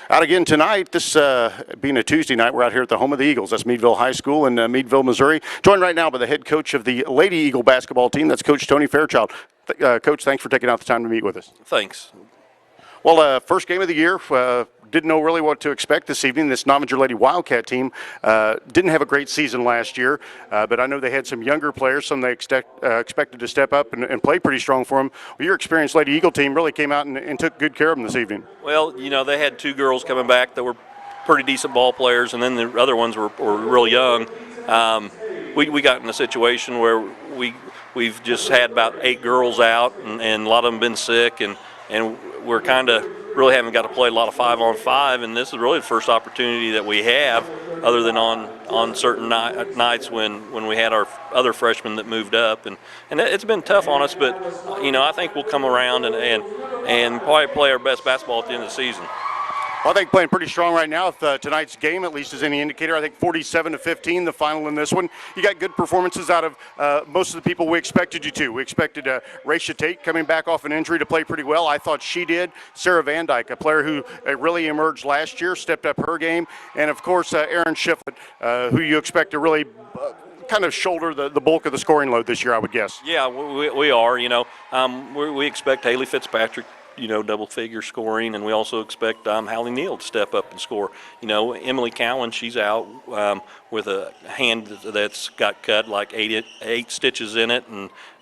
Out again tonight, this being a Tuesday night, we're out here at the home of the Eagles. That's Meadville High School in Meadville, Missouri. Joined right now by the head coach of the Lady Eagle basketball team. That's Coach Tony Fairchild. Coach, thanks for taking out the time to meet with us. Thanks. Well, first game of the year. Didn't know really what to expect this evening. This Novinger Lady Wildcat team didn't have a great season last year, but I know they had some younger players, some they expected to step up and play pretty strong for them. Well, your experienced Lady Eagle team really came out and took good care of them this evening. Well, you know, they had two girls coming back that were pretty decent ball players, and then the other ones were real young. We got in a situation where we've just had about 8 girls out, and a lot of them been sick, and we're kind of really haven't got to play a lot of 5-on-5, and this is really the first opportunity that we have, other than on certain nights when we had our other freshmen that moved up, and it's been tough on us, but you know, I think we'll come around and probably play our best basketball at the end of the season. Well, I think playing pretty strong right now. If tonight's game, at least is any indicator, I think 47-15, the final in this one. You got good performances out of most of the people we expected you to. We expected Raisha Tate coming back off an injury to play pretty well. I thought she did. Sarah Van Dyke, a player who really emerged last year, stepped up her game. And, of course, Erin Shiflett, who you expect to really kind of shoulder the bulk of the scoring load this year, I would guess. Yeah, we are. You know, we expect Haley Fitzpatrick, you know, double-figure scoring, and we also expect Hallie Neal to step up and score. You know, Emily Cowan, she's out with a hand that's got cut like eight stitches in it,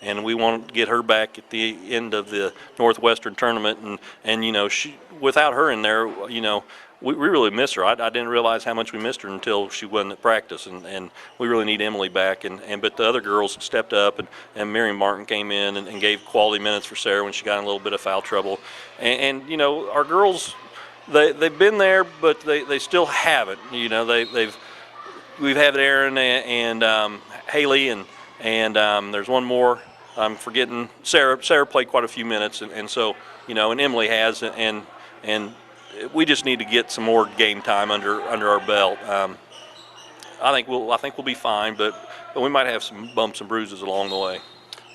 and we want to get her back at the end of the Northwestern tournament, and you know, without her in there, you know, we really miss her. I didn't realize how much we missed her until she wasn't at practice, and we really need Emily back. But the other girls stepped up, and Miriam Martin came in and gave quality minutes for Sarah when she got in a little bit of foul trouble. And you know, our girls, they've been there, but they still haven't. You know, we've had Erin and Haley, and there's one more. I'm forgetting. Sarah played quite a few minutes, and so, you know, and Emily has, and we just need to get some more game time under our belt. I think we'll be fine, but we might have some bumps and bruises along the way.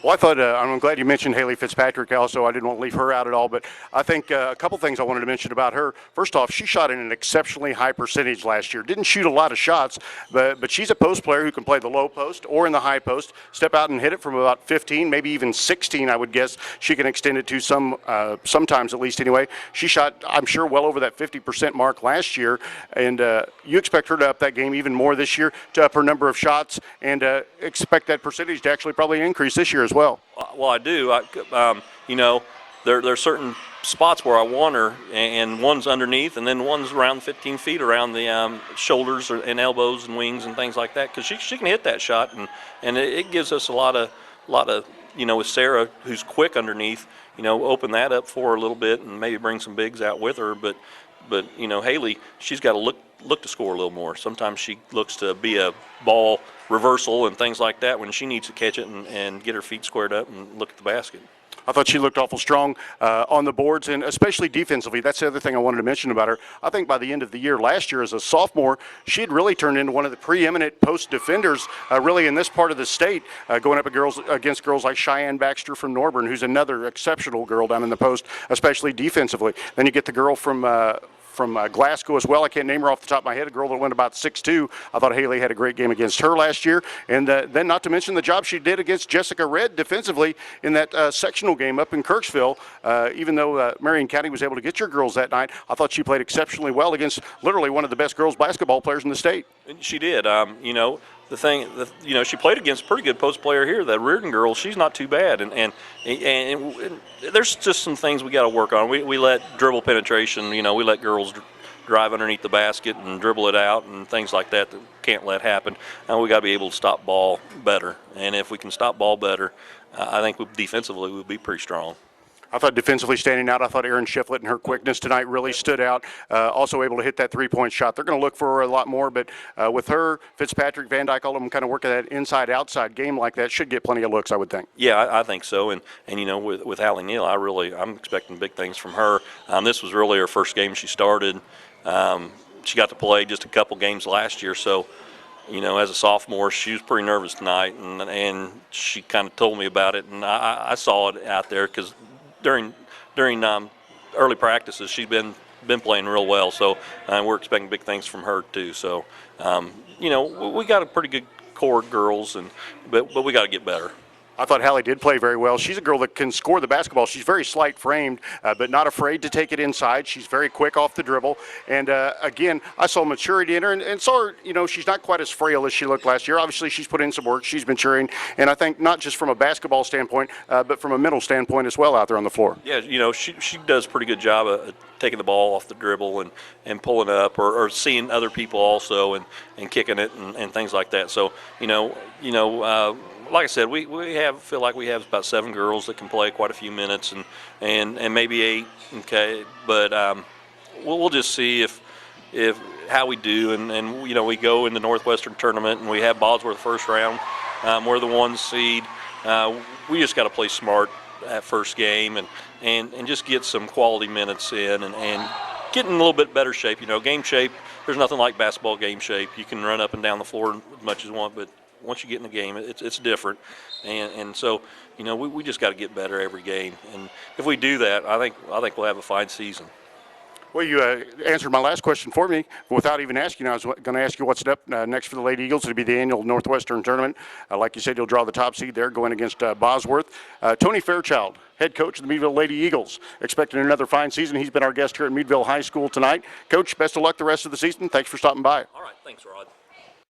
Well, I thought, I'm glad you mentioned Haley Fitzpatrick also. I didn't want to leave her out at all, but I think a couple things I wanted to mention about her. First off, she shot in an exceptionally high percentage last year. Didn't shoot a lot of shots, but she's a post player who can play the low post or in the high post, step out and hit it from about 15, maybe even 16, I would guess. She can extend it to sometimes at least anyway. She shot, I'm sure, well over that 50% mark last year, and you expect her to up that game even more this year, to up her number of shots, and expect that percentage to actually probably increase this year as well. Well, I do. You know, there are certain spots where I want her, and one's underneath, and then one's around 15 feet around the shoulders and elbows and wings and things like that, because she can hit that shot, and it gives us a lot of you know, with Sarah, who's quick underneath, you know, open that up for her a little bit and maybe bring some bigs out with her. But you know, Haley, she's got to look to score a little more. Sometimes she looks to be a ball reversal and things like that when she needs to catch it and get her feet squared up and look at the basket. I thought she looked awful strong on the boards, and especially defensively. That's the other thing I wanted to mention about her. I think by the end of the year last year as a sophomore, she had really turned into one of the preeminent post defenders really in this part of the state, going up against girls like Cheyenne Baxter from Norburn, who's another exceptional girl down in the post, especially defensively. Then you get the girl from Glasgow as well. I can't name her off the top of my head, a girl that went about 6'2". I thought Haley had a great game against her last year. And then not to mention the job she did against Jessica Redd defensively in that sectional game up in Kirksville. Even though Marion County was able to get your girls that night, I thought she played exceptionally well against literally one of the best girls basketball players in the state. She did. You know, you know, she played against a pretty good post player here. That Reardon girl, she's not too bad, and there's just some things we got to work on. We let dribble penetration. You know, we let girls drive underneath the basket and dribble it out and things like that can't let happen. And we got to be able to stop ball better. And if we can stop ball better, I think defensively we'll be pretty strong. I thought defensively standing out, I thought Erin Shiflett and her quickness tonight really stood out. Also able to hit that three-point shot. They're going to look for her a lot more, but with her, Fitzpatrick, Van Dyke, all of them kind of working that inside-outside game like that, should get plenty of looks, I would think. Yeah, I think so. And you know, with Hallie Neal, I'm expecting big things from her. This was really her first game she started. She got to play just a couple games last year, so you know, as a sophomore, she was pretty nervous tonight, and she kind of told me about it, and I saw it out there because during early practices she's been been playing real well. So we're expecting big things from her too. So we got a pretty good core of girls, but we got to get better. I thought Hallie did play very well. She's a girl that can score the basketball. She's very slight framed, but not afraid to take it inside. She's very quick off the dribble. And again, I saw maturity in her and saw her, she's not quite as frail as she looked last year. Obviously, she's put in some work. She's maturing. And I think not just from a basketball standpoint, but from a mental standpoint as well out there on the floor. Yeah, she does a pretty good job of taking the ball off the dribble and pulling up or seeing other people also and kicking it and things like that. So, like I said, we feel like we have about 7 girls that can play quite a few minutes and maybe 8. Okay, but we'll just see if how we do and we go in the Northwestern tournament and we have Bosworth first round. We're the 1 seed. We just got to play smart that first game and just get some quality minutes in and get in a little bit better shape. Game shape. There's nothing like basketball game shape. You can run up and down the floor as much as you want, but once you get in the game, it's different, and so we just got to get better every game, and if we do that, I think we'll have a fine season. Well, you answered my last question for me without even asking. I was going to ask you what's up next for the Lady Eagles. It'll be the annual Northwestern tournament. Like you said, you'll draw the top seed there going against Bosworth. Tony Fairchild, head coach of the Meadville Lady Eagles, expecting another fine season. He's been our guest here at Meadville High School tonight. Coach, best of luck the rest of the season. Thanks for stopping by. All right, thanks, Rod.